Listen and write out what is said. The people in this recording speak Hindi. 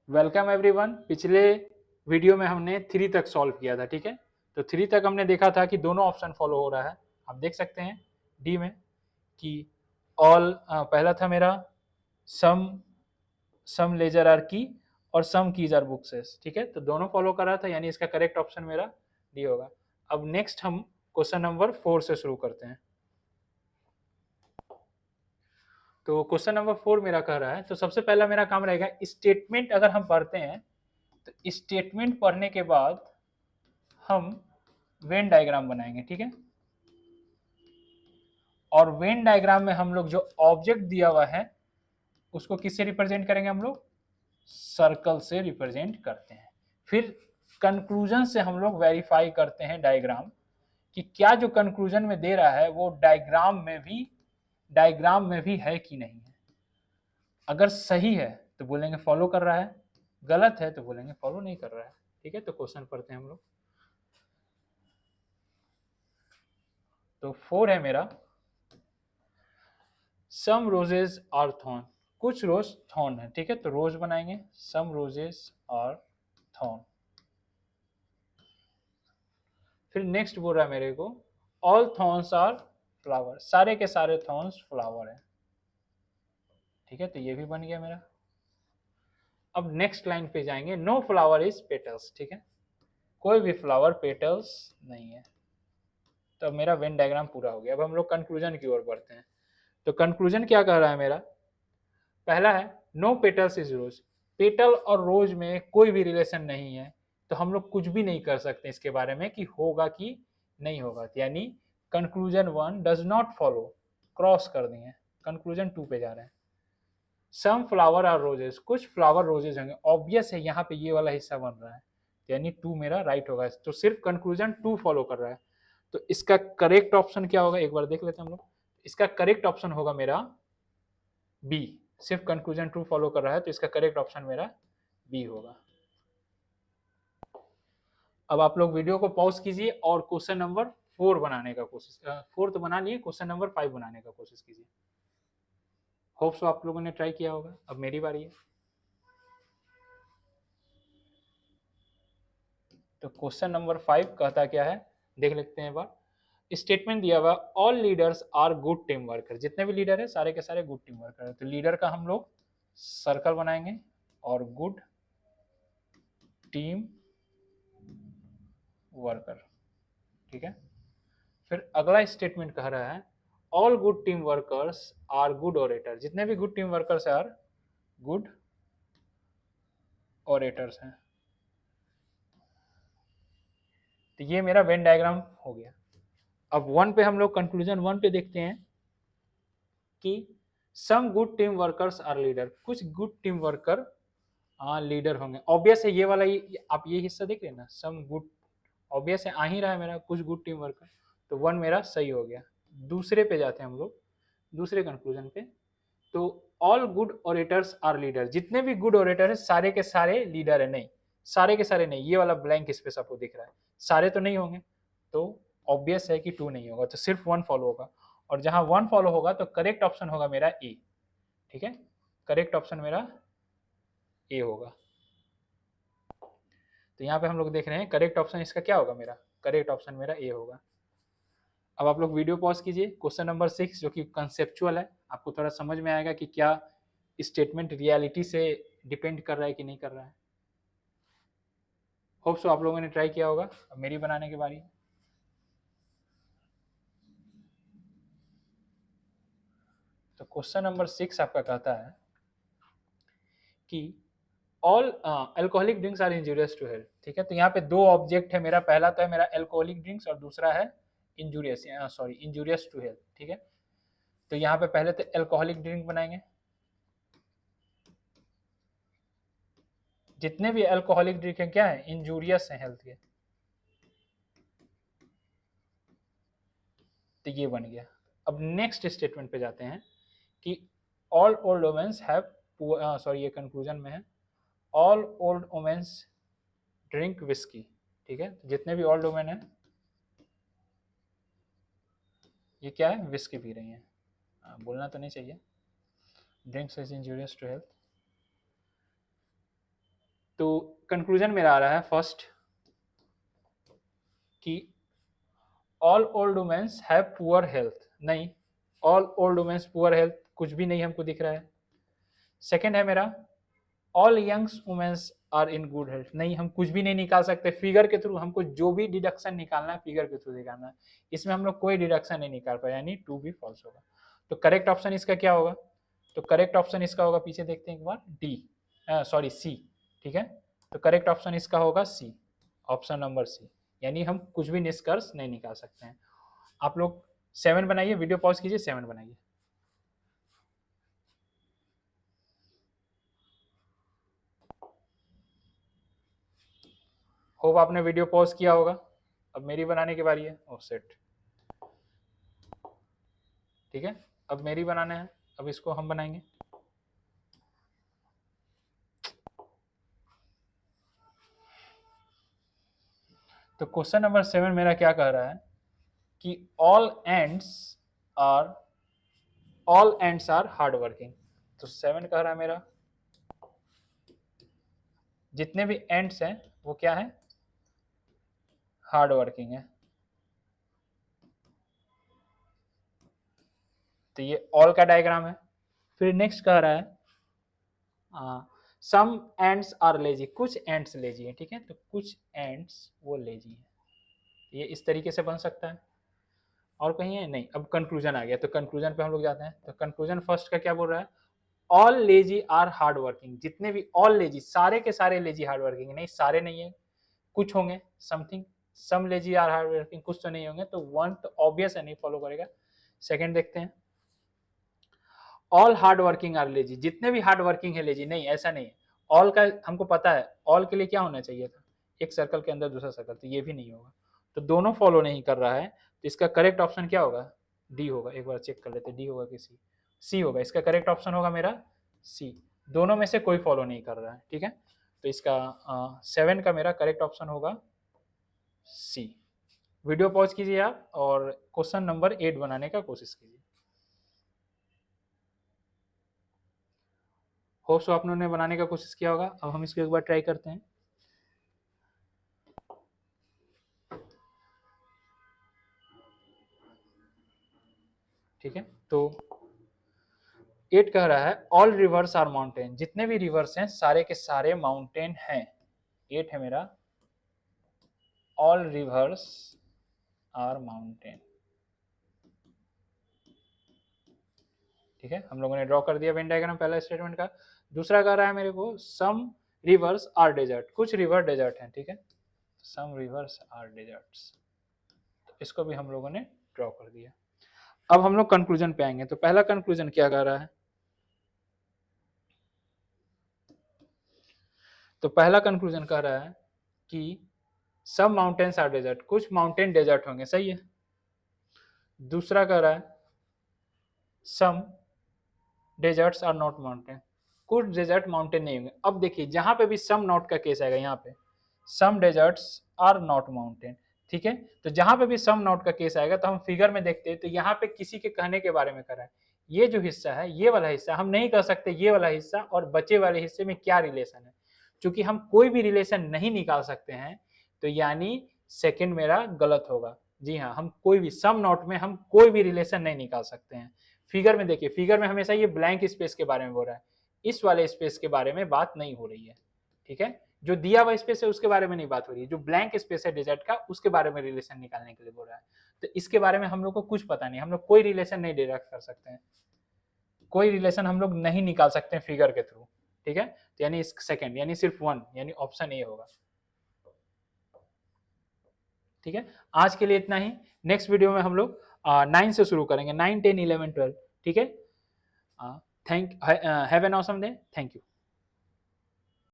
Welcome everyone. पिछले वीडियो में हमने 3 तक सॉल्व किया था, ठीक है। तो 3 तक हमने देखा था कि दोनों ऑप्शन फॉलो हो रहा है। आप देख सकते हैं डी में कि ऑल पहला था मेरा सम सम लेजर आर की और सम कीज आर बुक्सेस, ठीक है। तो दोनों फॉलो कर रहा था, यानी इसका करेक्ट ऑप्शन मेरा डी होगा। अब नेक्स्ट हम क्वेश्चन नंबर 4 से शुरू करते हैं। तो क्वेश्चन नंबर 4 मेरा कह रहा है, तो सबसे पहला मेरा काम रहेगा स्टेटमेंट अगर हम पढ़ते हैं तो स्टेटमेंट पढ़ने के बाद हम वेन डायग्राम बनाएंगे, ठीक है। और वेन डायग्राम में हम लोग जो ऑब्जेक्ट दिया हुआ है उसको किससे रिप्रेजेंट करेंगे, हम लोग सर्कल से रिप्रेजेंट करते हैं। फिर कंक्लूजन से हम लोग वेरीफाई करते हैं डायग्राम कि क्या जो कंक्लूजन में दे रहा है वो डायग्राम में भी है कि नहीं है। अगर सही है तो बोलेंगे फॉलो कर रहा है, गलत है तो बोलेंगे फॉलो नहीं कर रहा है, ठीक है। तो क्वेश्चन पढ़ते हैं हम लोग। तो 4 है मेरा, सम रोजेज आर थॉर्न, कुछ रोज थॉर्न है, ठीक है। तो रोज बनाएंगे, सम रोजेज आर थॉर्न। फिर नेक्स्ट बोल रहा है मेरे को ऑल थॉर्न्स आर फ्लावर, सारे के सारे थॉर्न्स फ्लावर है, ठीक है। तो ये भी बन गया मेरा। अब नेक्स्ट लाइन पे जाएंगे, नो फ्लावर इज पेटल्स, ठीक है। कोई भी फ्लावर पेटल्स नहीं है। तो अब मेरा वेन डायग्राम पूरा हो गया। अब हम लोग कंक्लूजन की ओर बढ़ते हैं। तो कंक्लूजन क्या कह रहा है मेरा, पहला है no petals is rose, petal और रोज में कोई भी रिलेशन नहीं है। तो हम लोग कुछ भी नहीं कर सकते इसके बारे में कि होगा कि नहीं होगा, यानी conclusion 1 does not follow, cross कर दिए। कंक्लूजन 2 पे जा रहे हैं, सम फ्लावर आर रोजेस, कुछ फ्लावर रोजेस होंगे, ऑब्वियस है यहाँ पे ये वाला हिस्सा बन रहा है, यानी 2 मेरा राइट होगा। तो सिर्फ कंक्लूजन 2 फॉलो कर रहा है। तो इसका करेक्ट ऑप्शन क्या होगा, एक बार देख लेते हैं हम लोग। इसका करेक्ट ऑप्शन होगा मेरा बी, सिर्फ कंक्लूजन 2 फॉलो कर रहा है, तो इसका करेक्ट ऑप्शन मेरा बी होगा। अब आप लोग वीडियो को पॉज कीजिए और क्वेश्चन नंबर 4 बनाने का कोशिश, 4 तो बना लिए, क्वेश्चन नंबर 5 बनाने का कोशिश कीजिए। होप सो आप लोगों ने ट्राई किया होगा। अब मेरी बारी है। तो क्वेश्चन नंबर 5 कहता क्या है, देख लेते हैं एक बार। स्टेटमेंट दिया हुआ all leaders are good team worker, जितने भी लीडर है सारे के सारे गुड टीम वर्कर है। तो लीडर का हम लोग सर्कल बनाएंगे और गुड टीम वर्कर, ठीक है। फिर अगला स्टेटमेंट कह रहा है all good team workers are good orator, जितने भी good team workers are good orators हैं। तो ये मेरा वेन डायग्राम हो गया। अब 1 पे हम लोग कंक्लूजन 1 पे देखते हैं कि some good team workers are leader, कुछ गुड टीम वर्कर लीडर होंगे। ऑब्वियस है ये वाला, आप ये हिस्सा देख रहे हैं ना, सम गुड, ऑब्वियस है आ ही रहा है मेरा कुछ गुड टीम वर्कर। तो 1 मेरा सही हो गया। दूसरे पे जाते हैं हम लोग, दूसरे कंक्लूजन पे। तो all good orators are leader, जितने भी गुड ओरेटर है सारे के सारे लीडर है, नहीं सारे के सारे नहीं, ये वाला ब्लैंक स्पेस आपको दिख रहा है, सारे तो नहीं होंगे। तो ऑब्वियस है कि 2 नहीं होगा, तो सिर्फ 1 फॉलो होगा। और जहां 1 फॉलो होगा तो करेक्ट ऑप्शन होगा मेरा ए, ठीक है। करेक्ट ऑप्शन मेरा ए होगा। तो यहाँ पे हम लोग देख रहे हैं करेक्ट ऑप्शन इसका क्या होगा, मेरा करेक्ट ऑप्शन मेरा ए होगा। अब आप लोग वीडियो पॉज कीजिए, क्वेश्चन नंबर 6 जो कि कंसेप्चुअल है, आपको थोड़ा समझ में आएगा कि क्या स्टेटमेंट रियलिटी से डिपेंड कर रहा है कि नहीं कर रहा है। होप सो आप लोगों ने ट्राई किया होगा। अब मेरी बनाने की बारी। तो क्वेश्चन नंबर 6 आपका कहता है कि all alcoholic drinks are injurious to health, ठीक है। तो यहाँ पे 2 ऑब्जेक्ट है मेरा, पहला तो है मेरा अल्कोहलिक ड्रिंक्स और दूसरा है इंजूरियस टू हेल्थ, ठीक है। तो यहाँ पे पहले तो अल्कोहलिक ड्रिंक बनाएंगे, जितने भी अल्कोहलिक ड्रिंक है क्या है, इंजूरियस है हेल्थ के। तो ये बन गया। अब नेक्स्ट स्टेटमेंट पे जाते हैं कि all old womens have, sorry ये कंक्लूजन में है, all old womens drink whisky, ठीक है। तो जितने भी ओल्ड वुमेन है ये क्या है, विस्की पी रही हैं। बोलना तो नहीं चाहिए, drinks is injurious to health. तो कंक्लूजन मेरा आ रहा है फर्स्ट कि all old womens have poor health, नहीं, all old womens poor health कुछ भी नहीं हमको दिख रहा है। सेकेंड है मेरा all youngs womens are in good health, नहीं, हम कुछ भी नहीं निकाल सकते फिगर के थ्रू, हमको जो भी डिडक्शन निकालना है फिगर के थ्रू निकालना है, इसमें हम लोग कोई डिडक्शन नहीं निकाल पाए, यानी टू भी फॉल्स होगा। तो करेक्ट ऑप्शन इसका क्या होगा? तो करेक्ट ऑप्शन इसका होगा, पीछे देखते हैं एक बार, डी, सॉरी सी, ठीक है। तो करेक्ट ऑप्शन इसका होगा सी, ऑप्शन नंबर सी, यानी हम कुछ भी निष्कर्ष नहीं निकाल सकते हैं। आप लोग 7 बनाइए, वीडियो पॉज कीजिए, 7 बनाइए। होप आपने वीडियो पॉज किया होगा। अब मेरी बनाने की बारी है। ओ सेट, ठीक है, अब मेरी बनाना है, अब इसको हम बनाएंगे। तो क्वेश्चन नंबर 7 मेरा क्या कह रहा है कि all ants are hard working. तो 7 कह रहा है मेरा जितने भी एंड्स हैं वो क्या है? हार्ड वर्किंग है। तो ये ऑल का डायग्राम है। फिर नेक्स्ट कह रहा है सम एंड्स आर लेजी, कुछ एंड्स लेजी है, ठीक है, तो कुछ एंड्स वो लेजी है, ये इस तरीके से बन सकता है। और कहीं है नहीं। अब कंक्लूजन आ गया, तो कंक्लूजन पे हम लोग जाते हैं। तो कंक्लूजन फर्स्ट का क्या बोल रहा है? All lazy are hard working, जितने भी ऑल लेजी, सारे के सारे लेजी हार्ड वर्किंग, नहीं सारे नहीं है, कुछ होंगे, something, some lazy are hard working, कुछ तो नहीं होंगे, तो 1 तो ऑब्वियस है, नहीं फॉलो करेगा। सेकंड देखते हैं, all hard working are lazy, जितने भी हार्ड वर्किंग है लेजी, नहीं ऐसा नहीं है। ऑल का हमको पता है, ऑल के लिए क्या होना चाहिए था? एक सर्कल के अंदर दूसरा सर्कल, तो ये भी नहीं होगा, तो दोनों फॉलो नहीं कर रहा है। तो इसका करेक्ट ऑप्शन क्या होगा? डी होगा। एक बार चेक कर लेते, डी होगा कि सी? सी होगा। इसका करेक्ट ऑप्शन होगा मेरा सी, दोनों में से कोई फॉलो नहीं कर रहा है, ठीक है। तो इसका 7 का मेरा करेक्ट ऑप्शन होगा सी। वीडियो पॉज कीजिए आप और क्वेश्चन नंबर 8 बनाने का कोशिश कीजिए। होप सो आप लोगों ने बनाने का कोशिश किया होगा। अब हम इसको एक बार ट्राई करते हैं। ठीक है, तो 8 कह रहा है ऑल रिवर्स आर माउंटेन, जितने भी रिवर्स हैं सारे के सारे माउंटेन हैं। 8 है मेरा ऑल रिवर्स आर माउंटेन, ठीक है, हम लोगों ने ड्रॉ कर दिया वेन डायग्राम पहला स्टेटमेंट का। दूसरा कह रहा है मेरे को सम रिवर्स आर डेजर्ट, कुछ रिवर डेजर्ट हैं, ठीक है, सम रिवर्स आर डेजर्ट्स, तो इसको भी हम लोगों ने ड्रॉ कर दिया। अब हम लोग कंक्लूजन पे आएंगे। तो पहला कंक्लूजन क्या कह रहा है? तो पहला कंक्लूजन कह रहा है कि सब माउंटेन्स आर डेजर्ट, कुछ माउंटेन डेजर्ट होंगे, सही है। दूसरा कह रहा है सम डेजर्ट्स आर नॉट माउंटेन, कुछ डेजर्ट माउंटेन नहीं होंगे। अब देखिए जहां पे भी सम नॉट का केस आएगा, यहाँ पे सम डेजर्ट्स आर नॉट माउंटेन, ठीक है। तो जहां पे भी सम नॉट का केस आएगा तो हम फिगर में देखते हैं, तो यहाँ पे किसी के कहने के बारे में कर रहा है। ये जो हिस्सा है, ये वाला हिस्सा हम नहीं कह सकते ये वाला हिस्सा और बचे वाले हिस्से में क्या रिलेशन है, क्योंकि हम कोई भी रिलेशन नहीं निकाल सकते हैं, तो यानी सेकंड मेरा गलत होगा। जी हाँ, हम कोई भी सम नॉट में हम कोई भी रिलेशन नहीं निकाल सकते हैं। फिगर में देखिए, फिगर में हमेशा ये ब्लैंक स्पेस के बारे में बोल रहा है, इस वाले स्पेस के बारे में बात नहीं हो रही है, ठीक है। जो दिया हुआ स्पेस है उसके बारे में नहीं बात हो रही है, जो ब्लैंक स्पेस है डेजर्ट का उसके बारे में रिलेशन निकालने के लिए बोल रहा है। तो इसके बारे में हम लोग को कुछ पता नहीं, हम लोग कोई रिलेशन नहीं डिडक्ट कर सकते हैं, कोई रिलेशन हम लोग नहीं निकाल सकते हैं फिगर के थ्रू, ठीक है। तो यानी सेकंड, यानी सिर्फ 1, यानी ऑप्शन ए होगा, ठीक है। आज के लिए इतना ही। नेक्स्ट वीडियो में हम लोग 9 से शुरू करेंगे, 9, 10, 11, 12, ठीक है। Thank have an awesome day, thank you.